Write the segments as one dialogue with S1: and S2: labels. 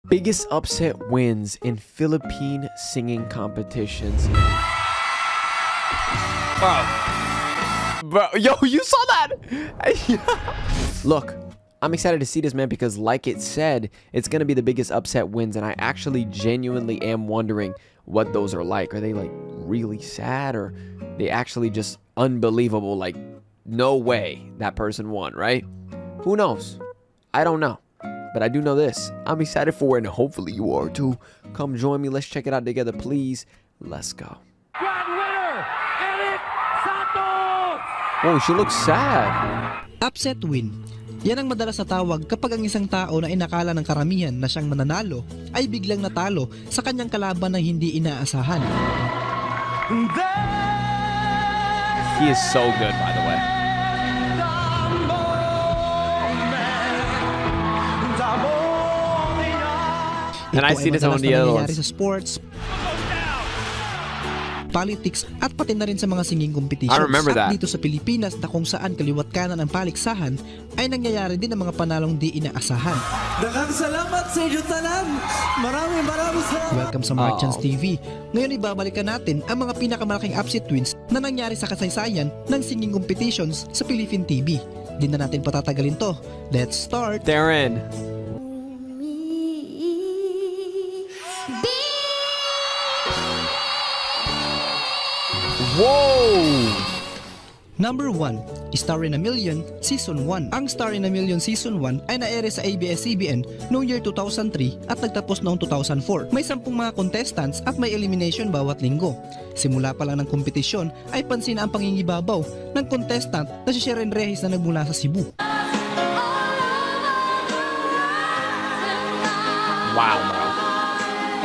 S1: Biggest upset wins in Philippine singing competitions. Bro, yo, you saw that? Look, I'm excited to see this, man, because like it said, it's going to be the biggest upset wins, and I actually genuinely am wondering what those are like. Are they, like, really sad, or they actually just unbelievable, like, no way that person won, right? Who knows? I don't know. But I do know this. I'm excited for it, and hopefully you are too. Come join me. Let's check it out together, please. Let's go.
S2: Grand winner, Eric Santos!
S1: Oh, she looks sad.
S3: Upset win. Yan ang madalas na tawag kapag ang isang tao na inakala ng karamihan na siyang mananalo ay biglang natalo sa kanyang kalaban ng hindi inaasahan.
S1: He is so good, by the way. And I see this on the other ones.
S3: Sa sports, politics, at pati na rin sa mga singing competitions.
S1: I remember that.
S3: At dito sa Pilipinas na kung saan kaliwat kanan ang paliksahan ay nangyayari din ang mga panalong di inaasahan.
S4: Daghang salamat sa inyo tanan. Maraming salamat.
S3: Welcome sa Mark Chance TV. Ngayon ibabalikan natin ang mga pinakamalaking upset wins na nangyari sa kasaysayan ng singing competitions sa Philippine TV. Di na natin patatagalin to. Let's start.
S1: Darren. Whoa!
S3: Number 1, Star in a Million Season 1. Ang Star in a Million Season 1 ay na-ere sa ABS-CBN noong year 2003 at nagtapos noong 2004. May 10 mga contestants at may elimination bawat linggo. Simula pa lang ng kompetisyon ay pansin ang pangingibabaw ng contestant na si Sherin Rehis na nagmula sa Cebu.
S1: Wow, bro.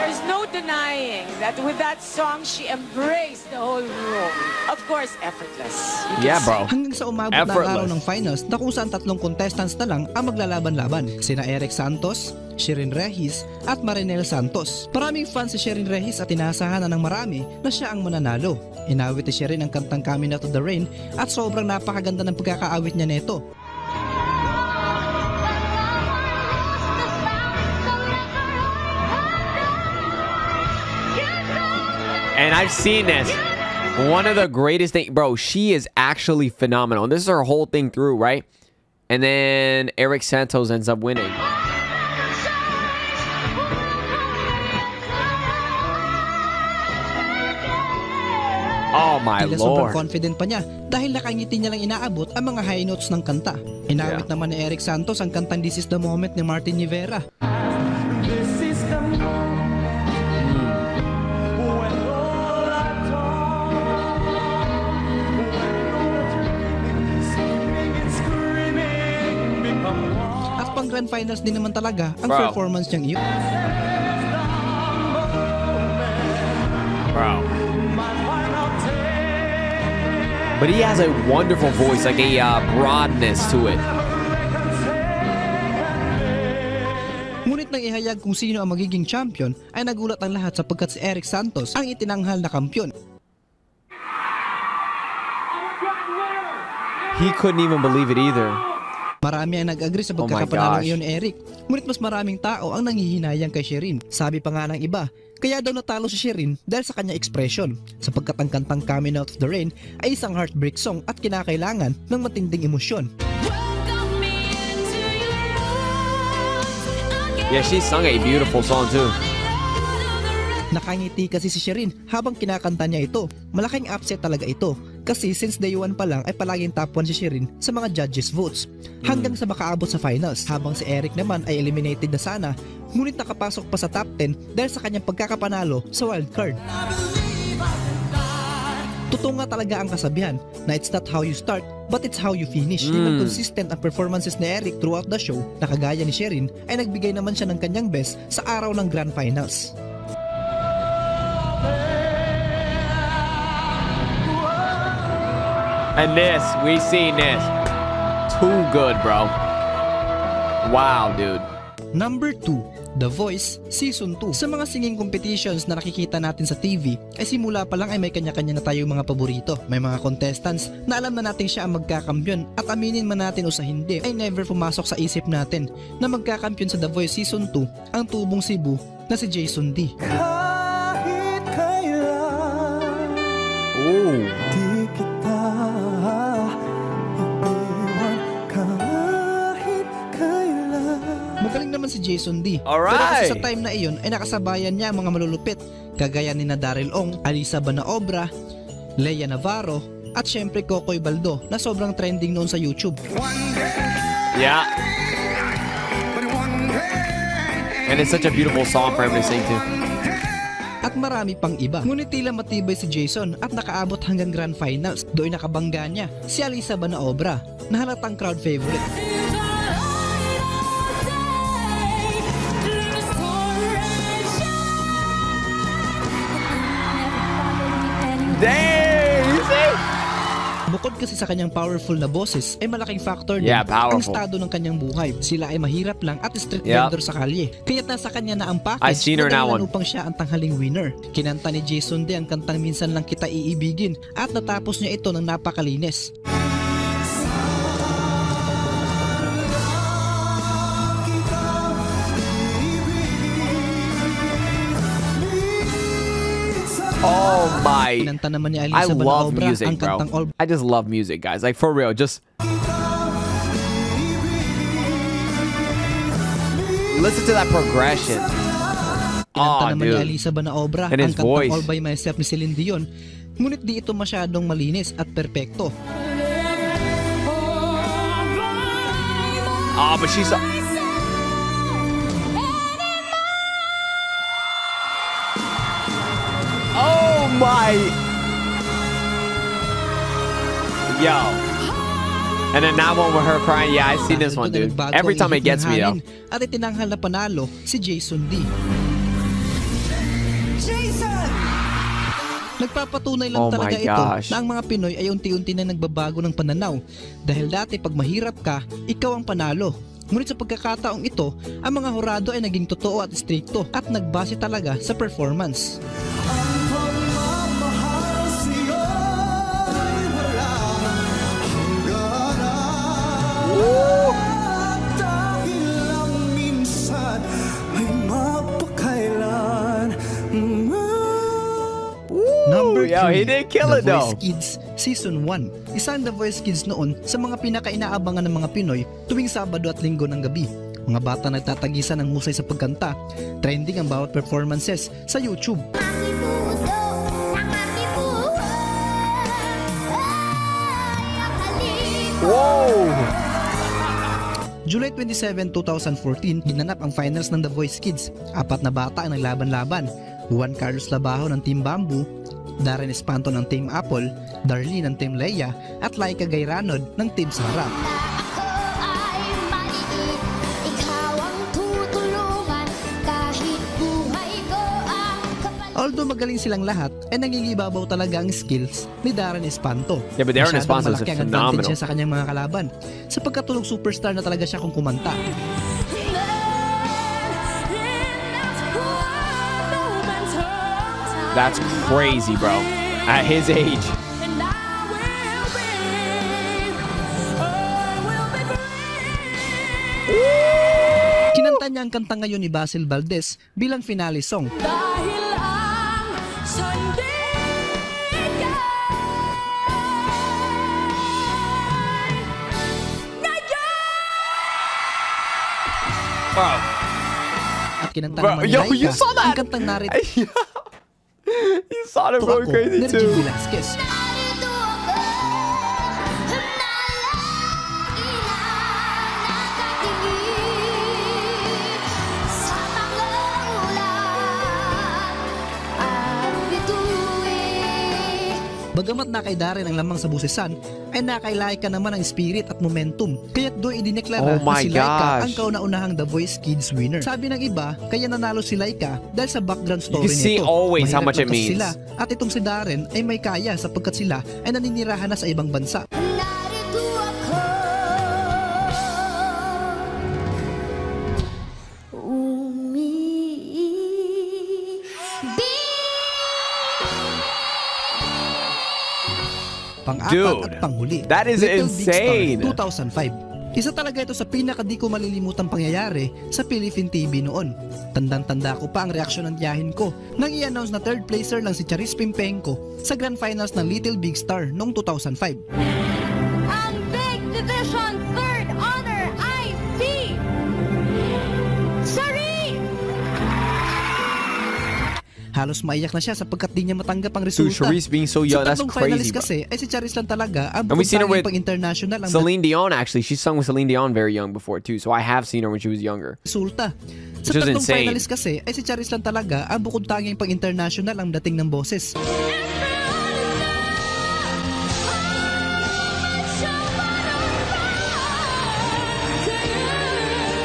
S5: There's no denying that with that song, she embraced the whole room. Of course, effortless.
S1: Yeah, bro.
S3: Hanggang sa umabot na ang araw ng finals na kung saan 3 contestants na lang ang maglalaban-laban. Sina Eric Santos, Sherin Rehis at Marinel Santos. Maraming fans si Sherin Rehis at inaasahan na ng marami na siya ang mananalo. Inawit ni Sherin ang kantang Coming Out of the Rain at sobrang napakaganda ng pagkakaawit niya neto.
S1: And I've seen this. One of the greatest things, bro, she is actually phenomenal. And this is her whole thing through, right? And then Eric Santos ends up winning. Oh my
S3: Lord. Sobrang confident pa niya dahil nakangiti niya lang inaabot ang mga high notes ng kanta. Inawit naman ni Eric Santos ang kantang This Is The Moment ni Martin Rivera. Grand finals din naman talaga ang performance niyang iyon.
S1: Bro. But he has a wonderful voice, like a broadness to it.
S3: Ngunit nang ihayag kung sino ang magiging champion ay nagulat ang lahat sapagkat si Eric Santos ang itinanghal na kampiyon.
S1: He couldn't even believe it either.
S3: Marami ang nag-agree sa pagkakapanalo iyon ni Eric. Ngunit mas maraming tao ang nanghihinayang kay Sherin. Sabi pa nga ng iba, kaya daw natalo si Sherin dahil sa kanya ekspresyon. Sapagkat ang kantang Coming Out of the Rain ay isang heartbreak song at kinakailangan ng matinding emosyon.
S1: Yeah, she sung a beautiful song too.
S3: Nakangiti kasi si Sherin habang kinakanta niya ito. Malaking upset talaga ito. Kasi since day 1 pa lang ay palaging top 1 si Sherin sa mga judges votes hanggang sa makaabot sa finals, habang si Eric naman ay eliminated na sana, ngunit nakapasok pa sa top 10 dahil sa kanyang pagkakapanalo sa wildcard. Totoo nga talaga ang kasabihan na it's not how you start but it's how you finish. Hindi consistent ang performances ni Eric throughout the show na kagaya ni Sherin ay nagbigay naman siya ng kanyang best sa araw ng grand finals.
S1: And this, we seen this. Too good, bro. Wow, dude.
S3: Number 2, The Voice Season 2. Sa mga singing competitions na nakikita natin sa TV, ay simula pa lang ay may kanya-kanya na tayong mga paborito. May mga contestants na alam na natin siya ang magkakampyon at aminin man natin o sa hindi, ay never pumasok sa isip natin na magkakampyon sa The Voice Season 2 ang tubong Cebu na si Jason D.
S4: Kahit kailan
S1: Ooh.
S4: di kita iiwan, kahit kailan.
S3: Magaling naman si Jason D.
S1: Alright.
S3: Pero kasi sa time na iyon ay nakasabayan niya ang mga malulupit kagaya ni na Daryl Ong, Alisa Banaobra, Lea Navarro at syempre Kokoy Baldo na sobrang trending noon sa YouTube.
S1: Yeah. And it's such a beautiful song for him to sing to.
S3: At marami pang iba. Ngunit tila matibay si Jason at nakaabot hanggang Grand Finals. Doon nakabangga niya si Alisa Banaobra na halatang crowd favorite.
S1: Dang! You see?
S3: Bukod kasi sa kanyang powerful na boses ay malaking factor din
S1: Yeah,
S3: ang
S1: powerful.
S3: estado ng kanyang buhay. Sila ay mahirap lang at street
S1: Yep.
S3: vendor sa kalye. Kaya't nasa kanya na ang
S1: I
S3: package
S1: seen her
S3: na
S1: now
S3: dahilan
S1: one.
S3: upang siya ang tanghaling winner. Kinanta ni Jason D ang kantang Minsan Lang Kita Iibigin at natapos niya ito ng napakalinis.
S1: Oh my.
S3: Kinanta naman ni
S1: I
S3: Alisa
S1: love
S3: Banaobra
S1: music,
S3: ang
S1: bro.
S3: kantang All
S1: I just love music, guys. Like, for real, just listen to that progression.
S3: Kinanta
S1: Oh,
S3: naman ni
S1: dude.
S3: Alisa Banaobra
S1: And
S3: ang
S1: his
S3: kantang
S1: voice.
S3: All By Myself ni Celine Dion. Ngunit di ito masyadong malinis at perpekto.
S1: Oh, but she's. Oh my. Yo. And then that one with her crying. Yeah, I've seen this one, dude. Every time it gets me, though.
S3: At itinanghal na panalo si Jason D. Nagpapatunay lang
S1: Oh my
S3: talaga ito
S1: gosh.
S3: na ang mga Pinoy ay unti-unti na nagbabago ng pananaw. Dahil dati pag mahirap ka, ikaw ang panalo. Ngunit sa pagkakataong ito, ang mga hurado ay naging totoo at strikto at nagbase talaga sa performance.
S4: Ang pagmamahal sa'yo'y walang hangganan. Dahil lang minsan ay mapakailan.
S3: Number 3,
S1: yo, he did kill
S3: The
S1: it, though.
S3: Voice Kids Season 1. Isa ang The Voice Kids noon sa mga pinaka-inaabangan ng mga Pinoy tuwing Sabado at Linggo ng gabi. Mga bata nagtatagisan ng husay sa pagkanta. Trending ang bawat performances sa YouTube.
S1: Whoa!
S3: July 27, 2014, ginanap ang finals ng The Voice Kids. 4 na bata ang naglaban-laban. Juan Carlos Labajo ng Team Bamboo, Darren Espanto ng Team Apple, Darlene ng Team Leia, at Laika Gayranod ng Team Sara. Although magaling silang lahat, ay nangingibabaw talaga ang skills ni Darren Espanto.
S1: Yeah, but Darren
S3: Masyadong
S1: Espanto is
S3: malaki ang advantage
S1: phenomenal.
S3: niya sa kanyang mga kalaban, sapagkat tulog superstar na talaga siya kung kumanta.
S1: That's crazy, bro. At his age.
S3: Kinanta niya ang kanta ngayon ni Basil Valdez bilang finale song.
S1: Bro.
S3: At kinanta
S1: Bro,
S3: naman ni
S1: yo,
S3: Laika
S1: you saw that?
S3: ang kantang Narito
S1: You saw them going
S3: Ako
S1: crazy
S3: ni Regine
S1: too.
S3: Velasquez. Bagamat nakay Darren ang lamang sa busesan, ay nakay Laika naman ang spirit at momentum. Kaya't doon idineklara
S1: Oh
S3: na
S1: my
S3: si Laika
S1: gosh.
S3: ang kauna-unahang The Voice Kids winner. Sabi ng iba, kaya nanalo si Laika dahil sa background story
S1: can see
S3: nito.
S1: always how
S3: Mahirap
S1: much it
S3: lang kasi
S1: means.
S3: Sila, at itong si Darren ay may kaya sapagkat sila ay naninirahan na sa ibang bansa. pang-apat
S1: Dude,
S3: at panghuli.
S1: that is
S3: Little Big
S1: insane.
S3: Star 2005. Isa talaga ito sa pinaka-di ko malilimutang pangyayari sa Philippine TV noon. Tandang-tanda ko pa ang reaksyon ng tiyahin ko nang i-announce na third placer lang si Charis Pimpenko sa Grand Finals ng Little Big Star noong 2005.
S6: Ang Big Division Third Honor ay si Charis!
S3: Halos maiyak na siya sapagkat di niya matanggap ang resulta.
S1: Dude, Charis being so young,
S3: Sa
S1: that's
S3: tatlong
S1: crazy,
S3: finalist
S1: bro.
S3: kasi ay si Charis lang talaga ang
S1: And we seen her with
S3: pang-international ang
S1: Celine Dion, actually. She sung with Celine Dion very young before, too. So I have seen her when she was younger.
S3: resulta. Sa
S1: Which is
S3: tatlong
S1: insane.
S3: finalist kasi ay si Charis lang talaga ang bukod tanging pang-international ang dating ng boses.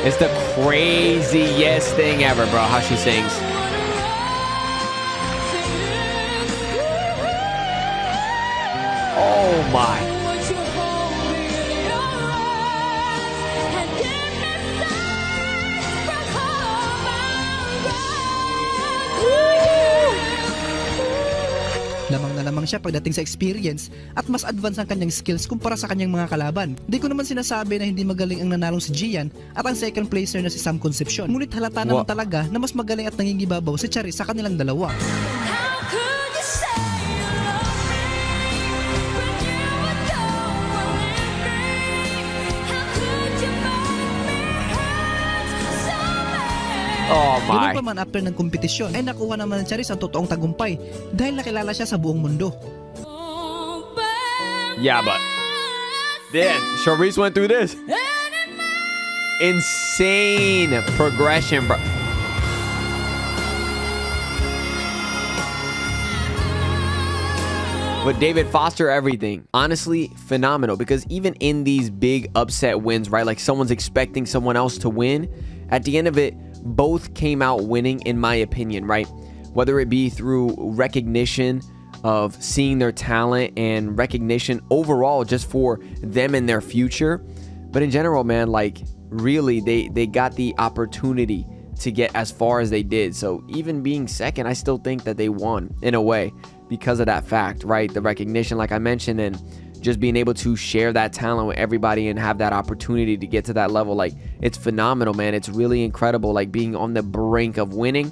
S1: It's the craziest thing ever, bro, how she sings. Oh, my.
S3: Lamang na lamang siya pagdating sa experience at mas advance ang kanyang skills kumpara sa kanyang mga kalaban. Di ko naman sinasabi na hindi magaling ang nanalong si Gian at ang second placer na si Sam Concepcion. Ngunit halata naman talaga na mas magaling at nangingibabaw si Charis sa kanilang dalawa.
S1: Oh,
S3: Ganun
S1: my.
S3: pa man after ng kompetisyon ay nakuha naman ng Charis ang totoong tagumpay dahil nakilala siya sa buong mundo.
S1: Yeah, but... Then, Charis went through this. Insane progression, bro. But David Foster, everything. Honestly, phenomenal. Because even in these big upset wins, right? Like someone's expecting someone else to win. At the end of it, both came out winning, in my opinion, right? Whether it be through recognition of seeing their talent and recognition overall just for them and their future. But in general, man, like really, they got the opportunity to get as far as they did. So even being second, I still think that they won in a way because of that fact, right? The recognition, like I mentioned, and just being able to share that talent with everybody and have that opportunity to get to that level. Like, it's phenomenal, man. It's really incredible. Like being on the brink of winning,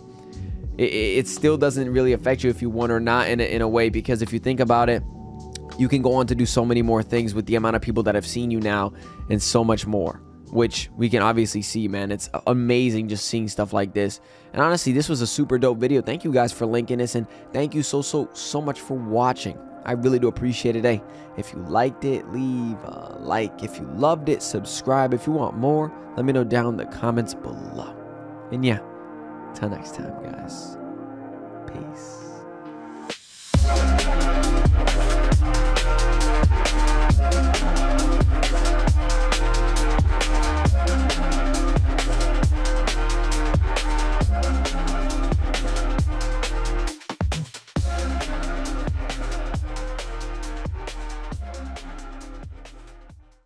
S1: it still doesn't really affect you if you won or not in a way, because if you think about it, you can go on to do so many more things with the amount of people that have seen you now and so much more, which we can obviously see, man. It's amazing just seeing stuff like this. And honestly, this was a super dope video. Thank you guys for linking this, and thank you so much for watching. I really do appreciate it. Hey, if you liked it, leave a like. If you loved it, subscribe. If you want more, let me know down in the comments below. And yeah, till next time, guys. Peace.